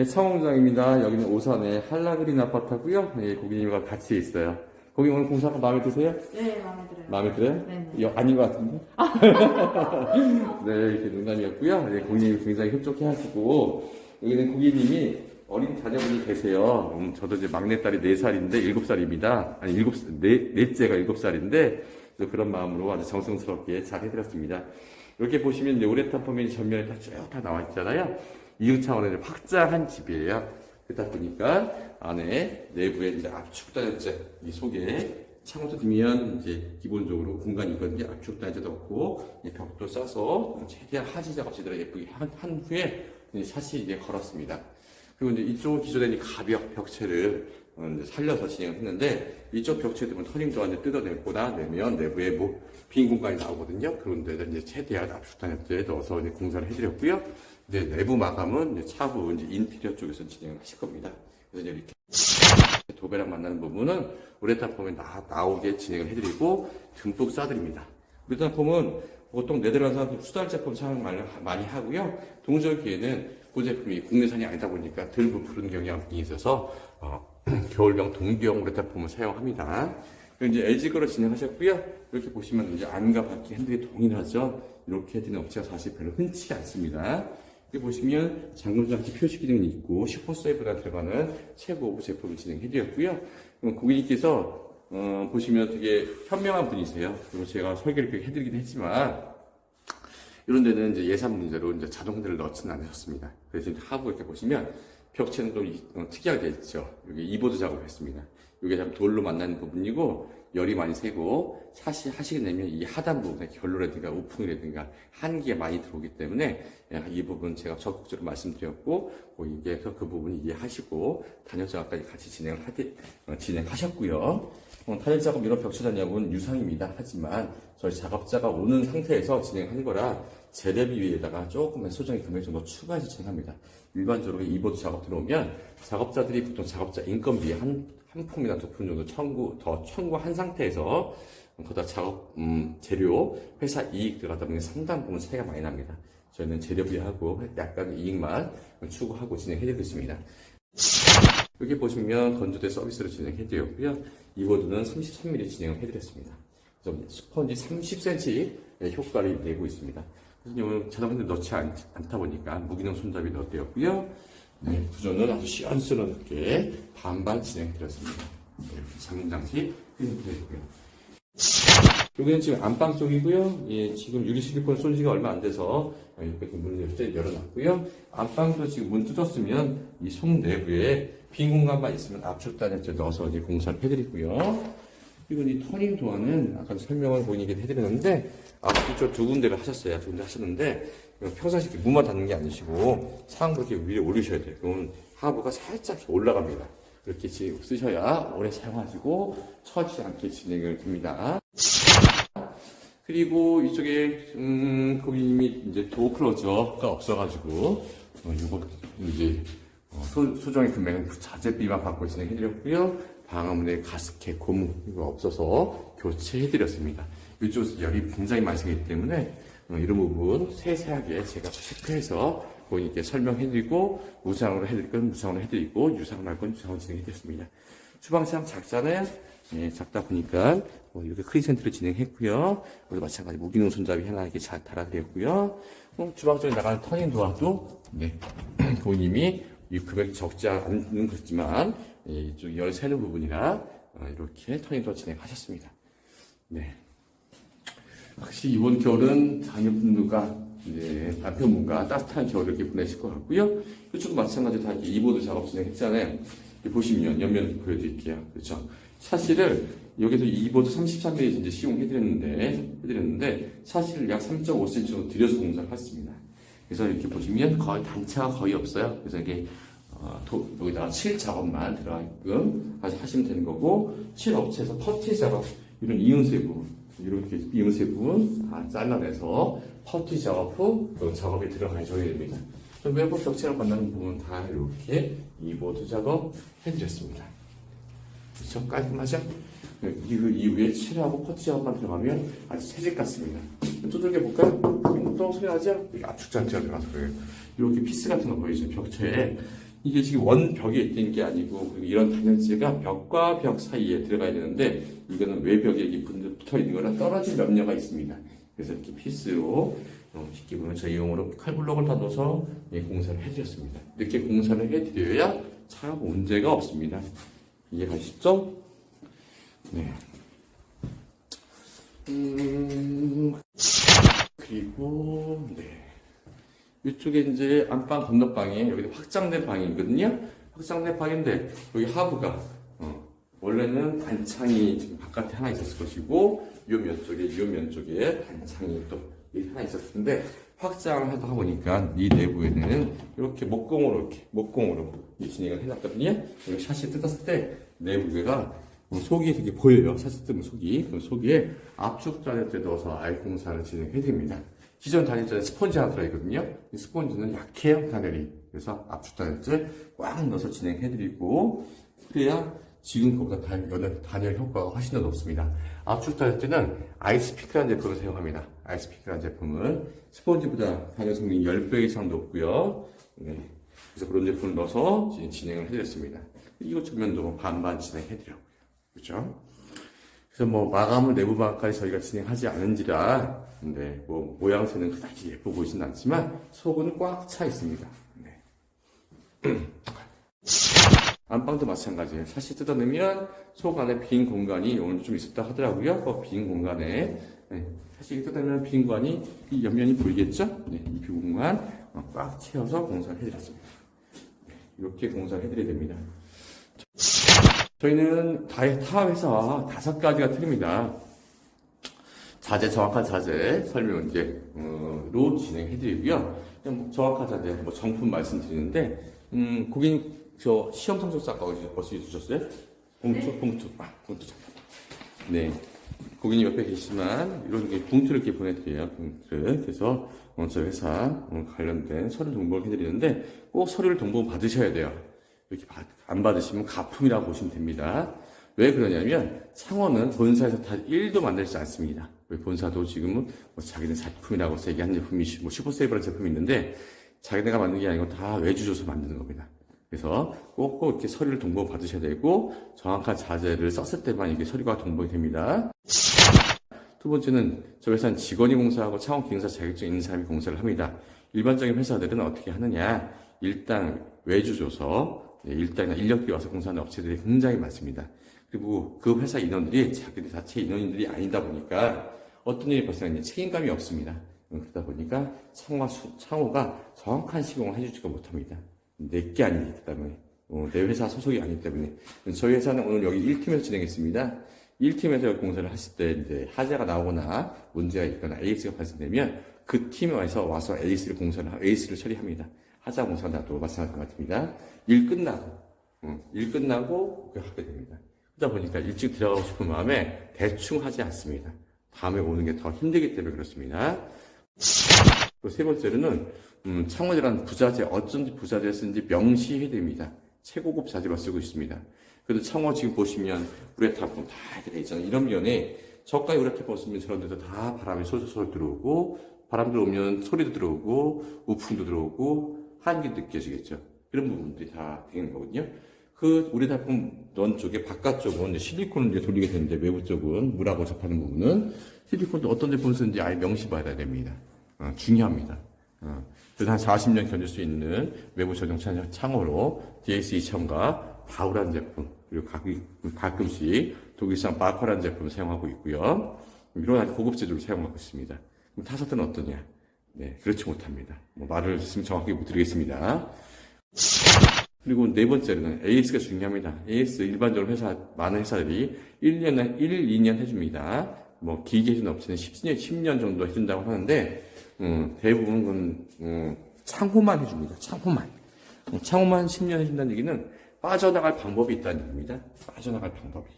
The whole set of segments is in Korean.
네, 창원장입니다. 여기는 오산의 한라그린 아파트고요. 네, 고객님과 같이 있어요. 고객님 오늘 공사가 마음에 드세요? 네, 마음에 들어요. 마음에 들어요? 네. 아닌 것 같은데? 네, 이렇게 농담이었고요. 네, 고객님이 굉장히 흡족해 하시고, 여기는 고객님이 어린 자녀분이 계세요. 저도 이제 막내딸이 4살인데 7살입니다. 아니, 넷째가 7살인데, 그런 마음으로 아주 정성스럽게 잘 해드렸습니다. 이렇게 보시면 이제 우레탄 포면이 전면에 쭉 다 나와 있잖아요. 이중 차원의 확장한 집이에요. 그러다 보니까 안에 내부에 이제 압축 단열재 이 속에 창호도 들면 이제 기본적으로 공간이 있거든요. 압축 단열재도 없고 벽도 싸서 최대한 하지 작업 제대로 예쁘게 한 후에 샷이 이제 걸었습니다. 그리고 이제 이쪽은 기존에 가벽 벽체를 이제 살려서 진행을 했는데 이쪽 벽체들은 터닝도 이제 뜯어내거나 내면 내부에 빈 공간이 나오거든요. 그런 데다 이제 최대한 압축 단열재에 넣어서 이제 공사를 해드렸고요. 이제 내부 마감은 이제 차후 이제 인테리어 쪽에서 진행을 하실 겁니다. 그래서 이제 이렇게 도배랑 만나는 부분은 우레탄 폼에 나오게 진행을 해드리고 듬뿍 싸드립니다. 우레탄 폼은 보통 네덜란드 수달 제품 사용 많이 하고요. 동절기에는 그 제품이 국내산이 아니다 보니까 덜 부푸른 경향이 있어서 겨울병 동기형 우레탄 폼을 사용합니다. 이제 LG 거로 진행하셨고요. 이렇게 보시면 이제 안과 밖에 핸들이 동일하죠. 이렇게 해드리는 업체가 사실 별로 흔치 않습니다. 여기 보시면 잠금장치 표시 기능이 있고 슈퍼세이브가 들어가는 최고급 제품을 진행해드렸고요. 고객님께서 보시면 되게 현명한 분이세요. 그리고 제가 설계를 이렇게 해드리긴 했지만 이런 데는 이제 예산 문제로 이제 자동 핸들을 넣지는 않으셨습니다. 그래서 이제 하부 이렇게 보시면 벽체는 또 특이하게 되어 있죠. 여기 이보드 작업을 했습니다. 이게 참 돌로 만나는 부분이고 열이 많이 새고 샷이 하시게 되면 이 하단 부분에 결로라든가 우풍이라든가 한기가 많이 들어오기 때문에 이 부분 제가 적극적으로 말씀드렸고 고객님께서 그 부분 이해하시고 단열 작업까지 같이 진행하셨고요. 단열 작업 이런 벽체 단열은 유상입니다. 하지만 저희 작업자가 오는 상태에서 진행하는 거라 재래비 위에다가 조금만 소정의 금액 정도 추가해서 진행합니다. 일반적으로 이보드 작업 들어오면 작업자들이 보통 작업자 인건비 한 푼이나 2푼 정도 청구한 상태에서 거기다 작업 재료 회사 이익 들어가다 보니 상당 부분 차이가 많이 납니다. 저희는 재료비하고 약간 이익만 추구하고 진행해드리고 있습니다. 여기 보시면 건조대 서비스로 진행해드렸고요. 이보드는 33mm 진행을 해드렸습니다. 스펀지 30cm 효과를 내고 있습니다. 그래서 자동핸들 넣지 않다 보니까 무기능 손잡이 넣었고요. 네, 구조는 아주 시원스럽게 반반 진행해드렸습니다. 잠금장치 해드렸고요. 여기는 지금 안방 쪽이고요. 예, 지금 유리 실리콘 쏜 지가 얼마 안 돼서 이렇게 문을 열어놨고요. 안방도 지금 문 뜯었으면 이 속 내부에 빈 공간만 있으면 압축 단열재 넣어서 이제 공사를 해드리고요. 그리고 이 터닝 도어는 아까 설명을 고객님께 해드렸는데 앞쪽 2군데를 하셨어요. 2군데 하셨는데 평상시 문만 닫는 게 아니시고 상부 이렇게 위에 올리셔야 돼요. 그러면 하부가 살짝 올라갑니다. 그렇게 쓰셔야 오래 사용하시고 처지지 않게 진행을 됩니다. 그리고 이쪽에 고객님이 이제 도어 클로저가 없어가지고 이거 이제 소정의 금액은 자재비만 받고 진행해드렸고요. 방화문에 가습기, 고무 이거 없어서 교체해드렸습니다. 이쪽 열이 굉장히 많이 새기 때문에 이런 부분 세세하게 제가 체크해서 고객님께 설명해드리고 무상으로 해드릴 건 무상으로 해드리고 유상으로 할 건 유상으로 진행해드렸습니다. 주방장 작잖아요. 네, 작다 보니까 이렇게 크리센트를 진행했고요. 그리고 마찬가지 무기능 손잡이 하나 이렇게 잘 달아드렸고요. 주방 쪽에 나가는 터닝 도어도 네, 고객님이 이 금액이 적지 않은 것이지만 이쪽 열 새는 부분이라 이렇게 터닝 도어 진행하셨습니다. 네. 확실히 이번 겨울은 자녀분들과 이제 남편분과 따뜻한 겨울을 이렇게 보내실 것 같고요. 이쪽도 마찬가지로 다 이보드 작업 진행했잖아요. 보시면 옆면 보여드릴게요. 그렇죠? 샤시를 여기서 이보드 33mm 이제 시공해드렸는데 샤시를 약 3.5cm 정도 들여서 공사를 했습니다. 그래서 이렇게 보시면 거의 단차가 거의 없어요. 그래서 이게 여기다가 칠 작업만 들어가게끔 하시면 되는 거고, 칠 업체에서 퍼티 작업 이런 이음새 부분 이렇게 이음새 부분 다 잘라내서 퍼티 작업 후 작업에 들어가줘야 됩니다. 외부 벽체랑 만나는 부분 다 이렇게 이보드 작업 해드렸습니다. 그렇죠? 깔끔하죠? 그 이후에 칠하고 퍼티 작업만 들어가면 아주 새집 같습니다. 두들겨 볼까요? 똥 소리 나죠? 압축 장치가 들어가서 그래요. 이렇게 피스 같은 거 보이죠? 벽체에 이게 지금 원벽에 있는 게 아니고, 그리고 이런 단열재가 벽과 벽 사이에 들어가야 되는데, 이거는 외벽에 이렇게 붙어 있는 거라 떨어진 염려가 있습니다. 그래서 이렇게 피스로, 쉽게 보면 저희용으로 칼블록을 다 넣어서 공사를 해드렸습니다. 이렇게 공사를 해드려야 참 문제가 없습니다. 이해가시죠? 네. 그리고, 네. 이쪽에 이제 안방 건너방에 여기 확장된 방이거든요. 확장된 방인데 여기 하부가 원래는 단창이 지금 바깥에 하나 있었을 것이고 요 면 쪽에 단창이 또 하나 있었을 텐데 확장을 하다 보니까 이 내부에는 이렇게 목공으로 진행을 해놨거든요. 여기 샷이 뜯었을 때 내부가 속이 되게 보여요. 샷이 뜯으면 속이. 그 속에 압축 단열재 넣어서 아예 공사를 진행해드립니다. 기존 단열재는 스펀지 하나 들어있거든요. 이 스펀지는 약해요, 단열이. 그래서 압축 단열재 꽉 넣어서 진행해드리고, 그래야 지금 거보다 단열 효과가 훨씬 더 높습니다. 압축 단열재는 아이스피크라는 제품을 사용합니다. 아이스피크라는 제품은 스펀지보다 단열 성능이 10배 이상 높고요. 네. 그래서 그런 제품을 넣어서 진행을 해드렸습니다. 이것 전면도 반반 진행해드렸고요. 그렇죠? 그래서 마감을 내부 마감까지 저희가 진행하지 않은지라, 근데 모양새는 그다지 예뻐 보이진 않지만 속은 꽉 차 있습니다. 네. 안방도 마찬가지예요. 샷이 뜯어내면 속 안에 빈 공간이 오늘 좀 있었다 하더라고요. 그 빈 공간에 샷이 뜯어내면 빈 공간이 이 옆면이 보이겠죠? 네, 이 빈 공간 꽉 채워서 공사를 해드렸습니다. 네, 이렇게 공사를 해드려야 됩니다. 저희는 타 회사 5가지가 틀립니다. 정확한 자재 설명 로 진행해드리고요. 정확한 자재, 정품 말씀드리는데, 고객님, 시험 성적 아까 어디서 주셨어요? 봉투. 네. 고객님 옆에 계시지만, 이런 봉투를 이렇게 보내드려요. 봉투를. 그래서, 저희 회사 관련된 서류 동봉을 해드리는데, 꼭 서류를 동봉 받으셔야 돼요. 이렇게 안 받으시면 가품이라고 보시면 됩니다. 왜 그러냐면 창원은 본사에서 다 1도 만들지 않습니다. 본사도 지금은 자기네 작품이라고 얘기하는 제품이 슈퍼세이브라는 제품이 있는데 자기네가 만든 게 아니고 다 외주줘서 만드는 겁니다. 그래서 꼭 이렇게 서류를 동봉 받으셔야 되고 정확한 자재를 썼을 때만 이게 서류가 동봉이 됩니다. 두 번째는 저희 회사는 직원이 공사하고 창원 기능사 자격증 있는 사람이 공사를 합니다. 일반적인 회사들은 어떻게 하느냐? 일단 외주 줘서 일단이나 인력비 와서 공사하는 업체들이 굉장히 많습니다. 그리고 그 회사 인원들이 자기들 자체 인원인들이 아니다 보니까 어떤 일이 발생하는지 책임감이 없습니다. 그러다 보니까 창호가 정확한 시공을 해주지가 못합니다. 내게 아니기 때문에, 내 회사 소속이 아니기 때문에. 저희 회사는 오늘 여기 1팀에서 진행했습니다. 1팀에서 공사를 하실 때 이제 하자가 나오거나 문제가 있거나 AS가 발생되면 그 팀에 와서 AS를 처리합니다. 하자 공사가 나도 마찬가지 같습니다. 일 끝나고 하게 됩니다. 그러다 보니까 일찍 들어가고 싶은 마음에 대충 하지 않습니다. 다음에 오는 게 더 힘들기 때문에 그렇습니다. 또 세 번째로는 창원이라는 부자재, 어쩐지 부자재를 쓰는지 명시해야 됩니다. 최고급 자재만 쓰고 있습니다. 그래도 창원 지금 보시면 우레탄품 다 이렇게 돼 있잖아요. 이런 면에 저가의 우레탄품 쓰면 저런 데서 다 바람이 솔솔 들어오고 바람 들어오면 소리도 들어오고 우풍도 들어오고 한기도 느껴지겠죠. 이런 부분들이 다 되는 거거든요. 그 우레탄품 넣은 쪽에 바깥쪽은 실리콘을 돌리게 되는데 외부 쪽은 물하고 접하는 부분은 실리콘도 어떤 제품 쓰는지 아예 명시받아야 됩니다. 중요합니다. 그래서 한 40년 견딜 수 있는 외부 저장 창호로 DS2000과 바우라는 제품 그리고 가끔씩 독일산 바커라는 제품을 사용하고 있고요. 이런 아주 고급 제조를 사용하고 있습니다. 그럼 타사들은 어떠냐? 네, 그렇지 못합니다. 말을 했으면 정확히 못 드리겠습니다. 그리고 네 번째로는 AS가 중요합니다. AS 일반적으로 많은 회사들이 1년, 2년 해줍니다. 길게 해준 업체는 10년 정도 해준다고 하는데, 대부분은, 창호만 해줍니다. 창호만 10년 해준다는 얘기는 빠져나갈 방법이 있다는 얘기입니다. 빠져나갈 방법이.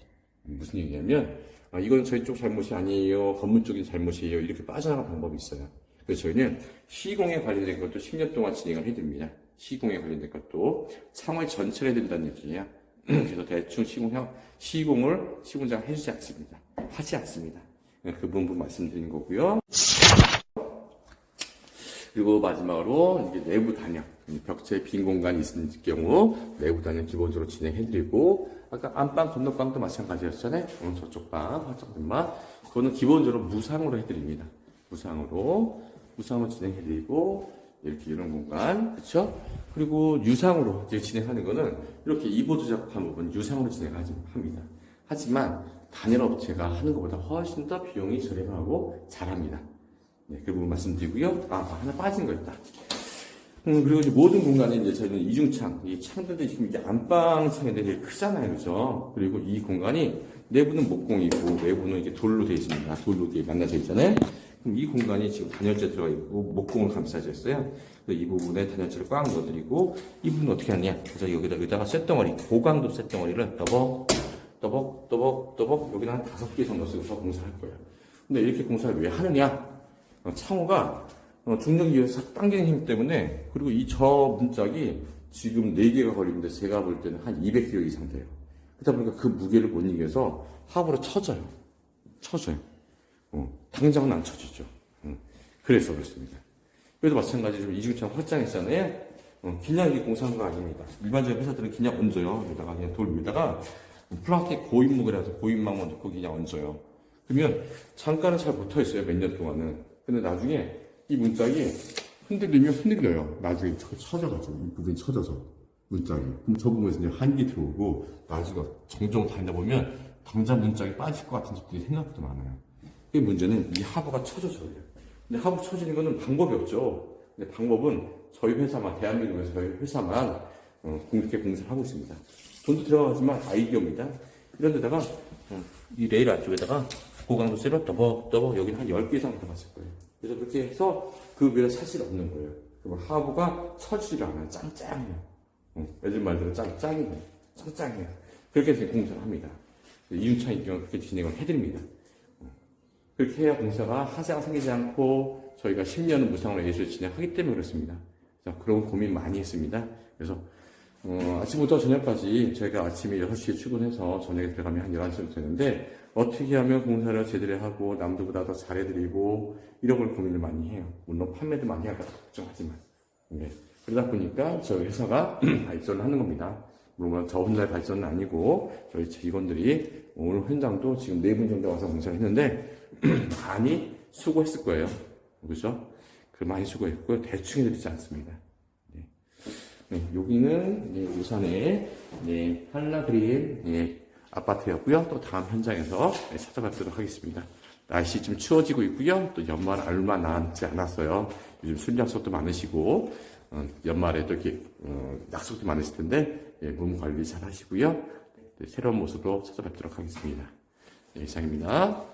무슨 얘기냐면, 이건 저희 쪽 잘못이 아니에요. 건물 쪽이 잘못이에요. 이렇게 빠져나갈 방법이 있어요. 그래서 저희는 시공에 관련된 것도 10년 동안 진행을 해드립니다. 시공에 관련된 것도 창호의 전체를 해드린다는 얘기예요. 그래서 대충 시공장을 해주지 않습니다. 하지 않습니다. 그 부분 말씀드린 거고요. 그리고 마지막으로 이제 내부 단열, 벽체에 빈 공간이 있을 경우 내부 단열 기본적으로 진행해드리고, 아까 안방 건너방도 마찬가지였잖아요. 오늘 저쪽 방, 화장실만 그거는 기본적으로 무상으로 해드립니다. 무상으로 진행해드리고, 이렇게 이런 공간, 그렇죠? 그리고 유상으로 이제 진행하는 거는 이렇게 이보드 작업한 부분 유상으로 진행합니다. 하지만 단열 업체가 하는 것보다 훨씬 더 비용이 저렴하고 잘합니다. 네, 그 부분 말씀드리고요. 하나 빠진 거 있다. 그리고 이제 모든 공간에 이제 저희는 이중창, 이 창들도 지금 이게 안방 창인데 되게 크잖아요, 그죠? 그리고 이 공간이 내부는 목공이고 외부는 이게 돌로 되어 있습니다. 돌로 이렇게 만나져 있잖아요. 그럼 이 공간이 지금 단열재 들어가 있고 목공을 감싸져 있어요. 그래서 이 부분에 단열재를 꽉 넣어드리고 이 부분은 어떻게 하느냐? 그래서 여기다가 쇳덩어리, 고강도 쇳덩어리를 떠벅 여기는 한 5개 정도 쓰고서 공사할 거예요. 근데 이렇게 공사를 왜 하느냐? 창호가 중력이 위에서 당기는 힘 때문에, 그리고 이 저 문짝이 지금 4개가 걸리는데 제가 볼 때는 한 200kg 이상 돼요. 그러다 보니까 그 무게를 못 이겨서 하부로 쳐져요. 당장은 안 쳐지죠. 그래서 그렇습니다. 그래도 마찬가지로 이중창 확장했잖아요. 그냥 이게 공사한 거 아닙니다. 일반적인 회사들은 그냥 얹어요. 여기다가 그냥 돌 위에다가 플라스틱 고인무게라서 고인망만 넣고 그냥 얹어요. 그러면 잠깐은 잘 붙어 있어요. 몇 년 동안은. 근데 나중에 이 문짝이 흔들리면 흔들려요. 나중에 쳐져가지고 이 부분이 쳐져서 문짝이. 그럼 저 부분에서 이제 한기 들어오고 나중에 정정 다니다 보면 당장 문짝이 빠질 것 같은 적들이 생각보다 많아요. 그 문제는 이 하부가 쳐져서 그래요. 근데 하부 쳐지는 거는 방법이 없죠. 근데 방법은 저희 회사만, 대한민국에서 저희 회사만 이렇게 공사를 하고 있습니다. 돈도 들어가지만 아이디어입니다. 이런 데다가 이 레일 안쪽에다가 고강도 쇠로 떠벅 여기는 한 10개 이상 들어갔을 거예요. 그래서 그렇게 해서 그 위에 사실 없는 거예요. 그리고 하부가 처지지를 않아요. 짱짱해요. 애들 말대로 짱짱해요. 그렇게 해서 공사를 합니다. 이윤창의 경우 그렇게 진행을 해드립니다. 그렇게 해야 공사가 하자가 생기지 않고 저희가 10년은 무상으로 예술을 진행하기 때문에 그렇습니다. 그런 고민 많이 했습니다. 그래서 아침부터 저녁까지 저희가 아침에 6시에 출근해서 저녁에 들어가면 한 11시쯤 되는데 어떻게 하면 공사를 제대로 하고 남들보다 더 잘해드리고 이런 걸 고민을 많이 해요. 물론 판매도 많이 할까 걱정하지만. 네. 그러다 보니까 저희 회사가 발전을 하는 겁니다. 물론 저 혼자의 발전은 아니고 저희 직원들이 오늘 현장도 지금 4분 정도 와서 공사를 했는데 많이 수고했을 거예요. 그렇죠? 많이 수고했고요. 대충 해드리지 않습니다. 네, 여기는 울산의 한라그린 아파트였고요. 또 다음 현장에서 찾아뵙도록 하겠습니다. 날씨 좀 추워지고 있고요. 또 연말 얼마 남지 않았어요. 요즘 술 약속도 많으시고 연말에 또 이렇게 약속도 많으실 텐데 몸 관리 잘 하시고요. 새로운 모습으로 찾아뵙도록 하겠습니다. 이상입니다.